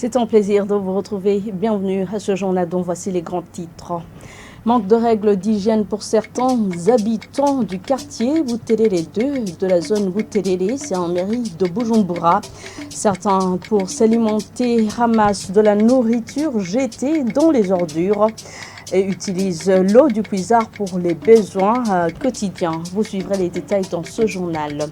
C'est un plaisir de vous retrouver. Bienvenue à ce journal dont voici les grands titres. Manque de règles d'hygiène pour certains habitants du quartier Bouterere 2 de la zone Bouterere, c'est en mairie de Bujumbura. Certains, pour s'alimenter, ramassent de la nourriture jetée dans les ordures et utilisent l'eau du puisard pour les besoins quotidiens. Vous suivrez les détails dans ce journal.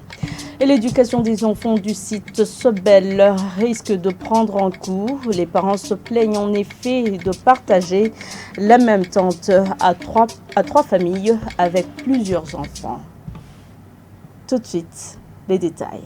Et l'éducation des enfants du site Sobel risque de prendre un coup. Les parents se plaignent en effet de partager la même tente à trois familles avec plusieurs enfants. Tout de suite, les détails.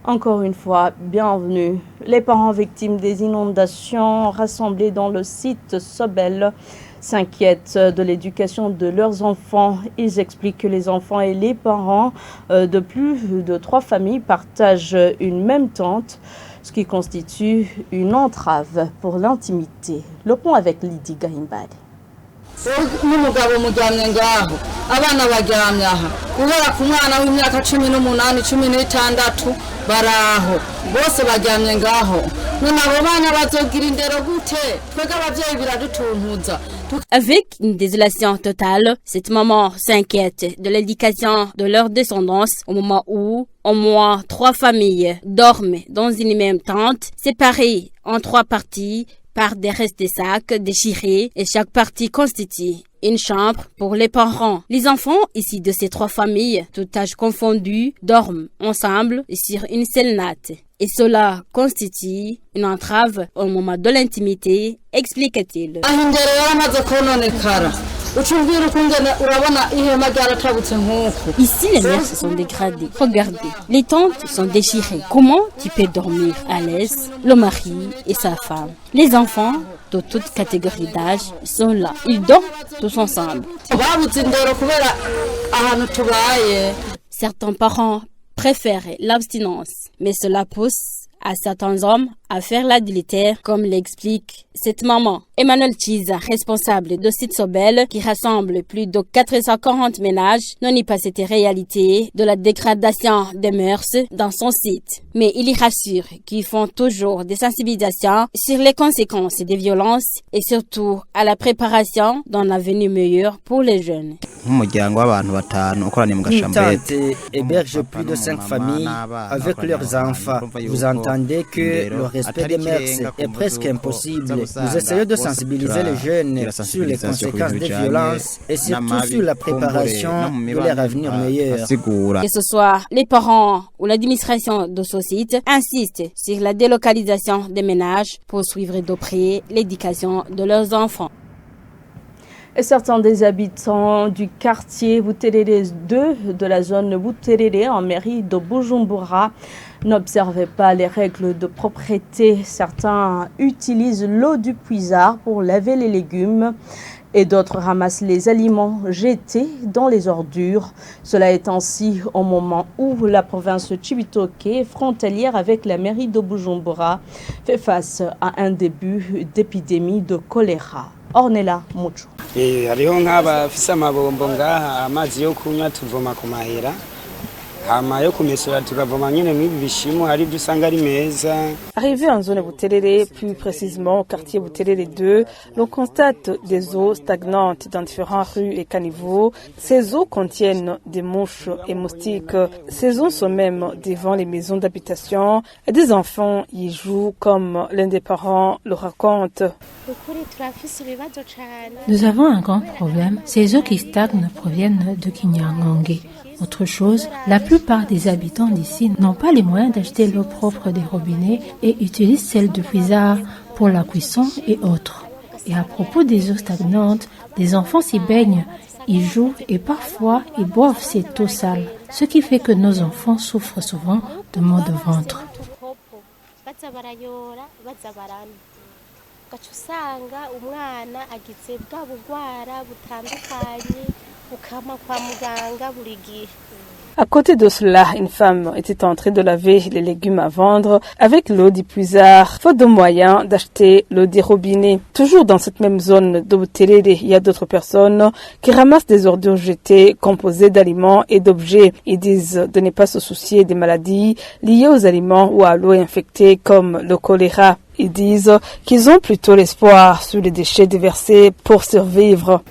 Encore une fois, bienvenue. Les parents victimes des inondations rassemblés dans le site Sobel s'inquiètent de l'éducation de leurs enfants. Ils expliquent que les enfants et les parents de plus de 3 familles partagent une même tente, ce qui constitue une entrave pour l'intimité. Le pont avec Lydie Gahimbad. N'umugabo mujyamye ngaho abana bajyamye aha guhera ku mwana w'imyaka 18 16 baraho bose bajyamye ngaho none abo bana bazogira indero gute twega abavyeyi biradutuntuza. Avec une désolation totale, cette maman s'inquiète de l'éducation de leur descendance au moment où au moins 3 familles dorment dans une même tente, séparées en 3 parties par des restes de sacs déchirés, et chaque partie constitue une chambre pour les parents. Les enfants ici de ces 3 familles, tout âge confondu, dorment ensemble sur une seule natte. Et cela constitue une entrave au moment de l'intimité, explique-t-il. Ici, les murs se sont dégradés. Regardez, les tentes sont déchirées. Comment tu peux dormir à l'aise? Le mari et sa femme. Les enfants de toutes catégories d'âge sont là. Ils dorment tous ensemble. Certains parents préfèrent l'abstinence, mais cela pousse à certains hommes à faire l'adultère, comme l'explique cette maman. Emmanuel Chiza, responsable de site Sobel, qui rassemble plus de 440 ménages, ne nie pas cette réalité de la dégradation des mœurs dans son site. Mais il y rassure qu'ils font toujours des sensibilisations sur les conséquences des violences et surtout à la préparation d'un avenir meilleur pour les jeunes. Une tante héberge plus de 5 familles avec leurs enfants. Vous entendez que le respect des mœurs est presque impossible. Nous essayons de sensibiliser les jeunes sur les conséquences des violences et surtout sur la préparation de leur avenir meilleur. Que ce soit les parents ou l'administration de ce site insistent sur la délocalisation des ménages pour suivre de près l'éducation de leurs enfants. Et certains des habitants du quartier Bouterere 2 de la zone Bouterere en mairie de Bujumbura n'observaient pas les règles de propreté. Certains utilisent l'eau du puisard pour laver les légumes et d'autres ramassent les aliments jetés dans les ordures. Cela est ainsi au moment où la province de Cibitoke, frontalière avec la mairie de Bujumbura, fait face à un début d'épidémie de choléra. Ornella Mucho. Hariho nk'abafise amabombo ngaha amazi yo kunywa tuvoma ku mahera hama yo kumesura tukavoma nyene mw'ibi bishimo hari ibyo usanga ari meza. Arrivé en zone Bouterere, plus précisément au quartier Bouterere 2, l'on constate des eaux stagnantes dans différentes rues et caniveaux. Ces eaux contiennent des mouches et moustiques. Ces eaux sont même devant les maisons d'habitation et des enfants y jouent comme l'un des parents le raconte. Nous avons un grand problème. Ces eaux qui stagnent proviennent de Kinyangonge. Autre chose, la plupart des habitants d'ici n'ont pas les moyens d'acheter l'eau propre des robinets et utilisent celle de puisard pour la cuisson et autres. Et à propos des eaux stagnantes, les enfants s'y baignent, y jouent et parfois ils boivent cette eau sale, ce qui fait que nos enfants souffrent souvent de maux de ventre. À côté de cela, une femme était en train de laver les légumes à vendre avec l'eau du puisard, faute de moyens d'acheter l'eau des robinets. Toujours dans cette même zone de Buterere, il y a d'autres personnes qui ramassent des ordures jetées composées d'aliments et d'objets. Ils disent de ne pas se soucier des maladies liées aux aliments ou à l'eau infectée comme le choléra. Ils disent qu'ils ont plutôt l'espoir sur les déchets déversés pour survivre.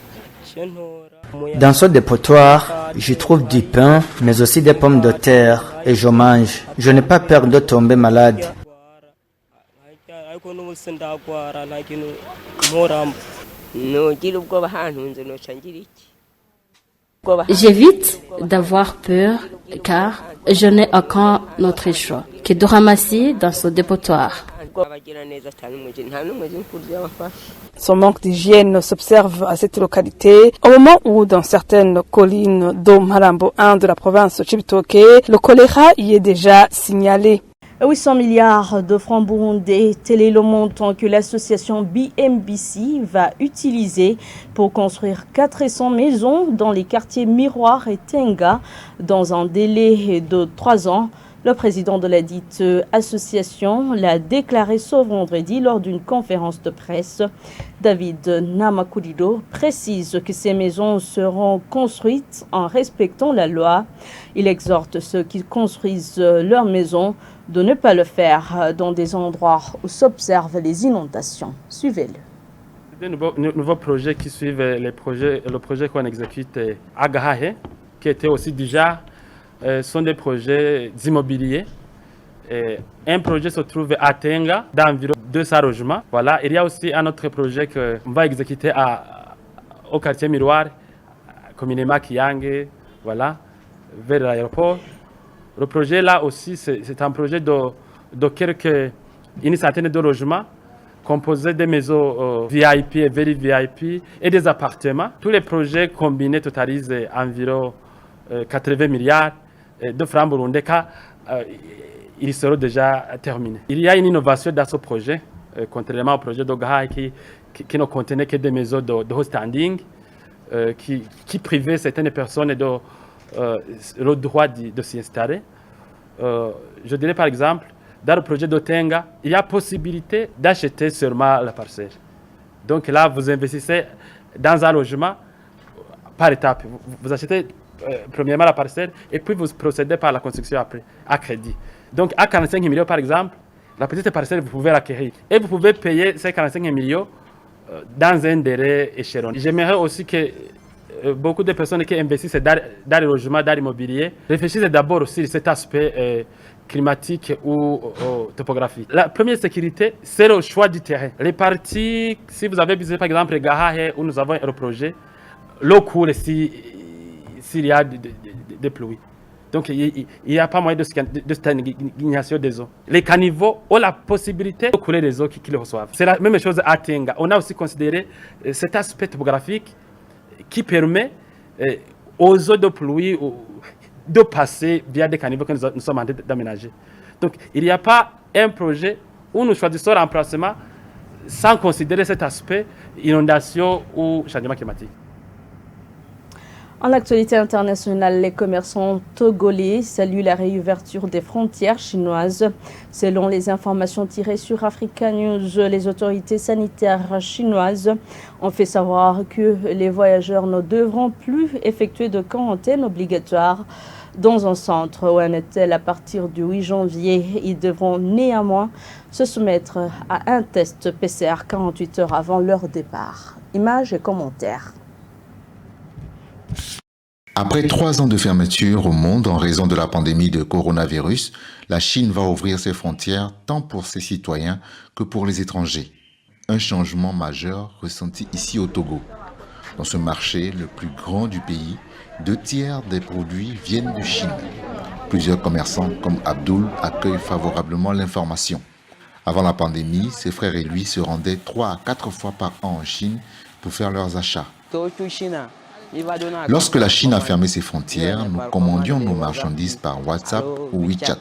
Dans ce dépotoir, je trouve du pain, mais aussi des pommes de terre, et je mange. Je n'ai pas peur de tomber malade. J'évite d'avoir peur car je n'ai aucun autre choix que de ramasser dans ce dépotoir. Son manque d'hygiène s'observe à cette localité au moment où dans certaines collines d'Omarambo 1 de la province Chibitoke, le choléra y est déjà signalé. 800 milliards de francs burundais, tel est le montant que l'association BMBC va utiliser pour construire 400 maisons dans les quartiers Miroir et Tenga dans un délai de 3 ans. Le président de la dite association l'a déclaré ce vendredi lors d'une conférence de presse. David Namakurido précise que ces maisons seront construites en respectant la loi. Il exhorte ceux qui construisent leurs maisons de ne pas le faire dans des endroits où s'observent les inondations. Suivez-le. Des nouveaux projets qui suivent le projet qu'on exécute à Gahahe, qui était aussi déjà sont des projets immobiliers. Un projet se trouve à Tenga, d'environ 200 logements. Voilà. Il y a aussi un autre projet qu'on va exécuter au quartier Miroir, communément Kiyange, voilà, vers l'aéroport. Le projet là aussi, c'est un projet de une centaine de logements composés de maisons VIP et very VIP et des appartements. Tous les projets combinés totalisent environ 80 milliards de francs burundais, ils seront déjà terminés. Il y a une innovation dans ce projet, contrairement au projet d'Ogaha qui ne contenait que des maisons de haut standing, qui privaient certaines personnes le droit de s'y installer. Je dirais par exemple, dans le projet d'Otenga, il y a possibilité d'acheter seulement la parcelle. Donc là, vous investissez dans un logement par étape. Vous achetez premièrement la parcelle et puis vous procédez par la construction après, à crédit. Donc à 45 millions par exemple, la petite parcelle vous pouvez l'acquérir et vous pouvez payer ces 45 millions dans un délai échelonné. J'aimerais aussi que beaucoup de personnes qui investissent dans le logement, dans l'immobilier, réfléchissent d'abord aussi sur cet aspect climatique ou topographique. La première sécurité, c'est le choix du terrain. Les parties, si vous avez visité par exemple Gahahe où nous avons un projet, l'eau coule s'il y a des pluies. Donc, il n'y a pas moyen de stagnation des eaux. Les caniveaux ont la possibilité de couler les eaux qui les reçoivent. C'est la même chose à Tenga. On a aussi considéré cet aspect topographique qui permet aux eaux de pluie de passer via des caniveaux que nous sommes en train d'aménager. Donc, il n'y a pas un projet où nous choisissons l'emplacement sans considérer cet aspect inondation ou changement climatique. En actualité internationale, les commerçants togolais saluent la réouverture des frontières chinoises. Selon les informations tirées sur Africa News, les autorités sanitaires chinoises ont fait savoir que les voyageurs ne devront plus effectuer de quarantaine obligatoire dans un centre ou un hôtel à partir du 8 janvier. Ils devront néanmoins se soumettre à un test PCR 48 heures avant leur départ. Images et commentaires. Après 3 ans de fermeture au monde en raison de la pandémie de coronavirus, la Chine va ouvrir ses frontières tant pour ses citoyens que pour les étrangers. Un changement majeur ressenti ici au Togo. Dans ce marché le plus grand du pays, 2/3 des produits viennent de Chine. Plusieurs commerçants comme Abdul accueillent favorablement l'information. Avant la pandémie, ses frères et lui se rendaient 3 à 4 fois par an en Chine pour faire leurs achats. Lorsque la Chine a fermé ses frontières, nous commandions nos marchandises par WhatsApp ou WeChat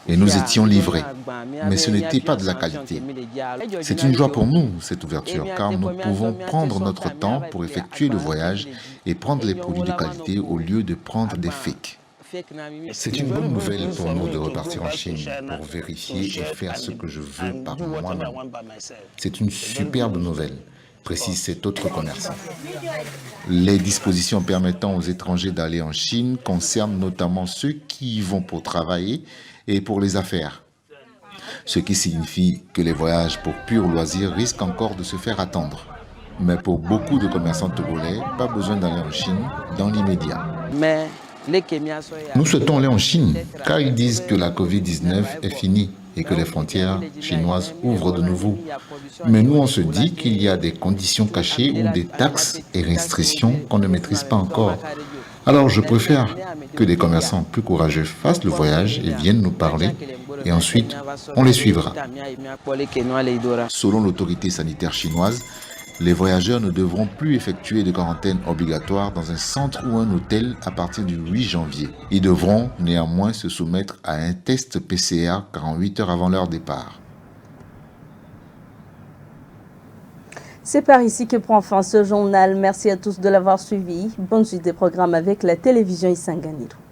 et nous étions livrés. Mais ce n'était pas de la qualité. C'est une joie pour nous, cette ouverture, car nous pouvons prendre notre temps pour effectuer le voyage et prendre les produits de qualité au lieu de prendre des fakes. C'est une bonne nouvelle pour nous de repartir en Chine pour vérifier et faire ce que je veux par moi-même. C'est une superbe nouvelle, précise cet autre commerçant. Les dispositions permettant aux étrangers d'aller en Chine concernent notamment ceux qui y vont pour travailler et pour les affaires. Ce qui signifie que les voyages pour pur loisir risquent encore de se faire attendre. Mais pour beaucoup de commerçants togolais, pas besoin d'aller en Chine dans l'immédiat. Nous souhaitons aller en Chine car ils disent que la Covid-19 est finie et que les frontières chinoises ouvrent de nouveau. Mais nous, on se dit qu'il y a des conditions cachées ou des taxes et restrictions qu'on ne maîtrise pas encore. Alors je préfère que des commerçants plus courageux fassent le voyage et viennent nous parler et ensuite on les suivra. Selon l'autorité sanitaire chinoise, les voyageurs ne devront plus effectuer de quarantaine obligatoire dans un centre ou un hôtel à partir du 8 janvier. Ils devront néanmoins se soumettre à un test PCR 48 heures avant leur départ. C'est par ici que prend fin ce journal. Merci à tous de l'avoir suivi. Bonne suite des programmes avec la télévision Isanganiro.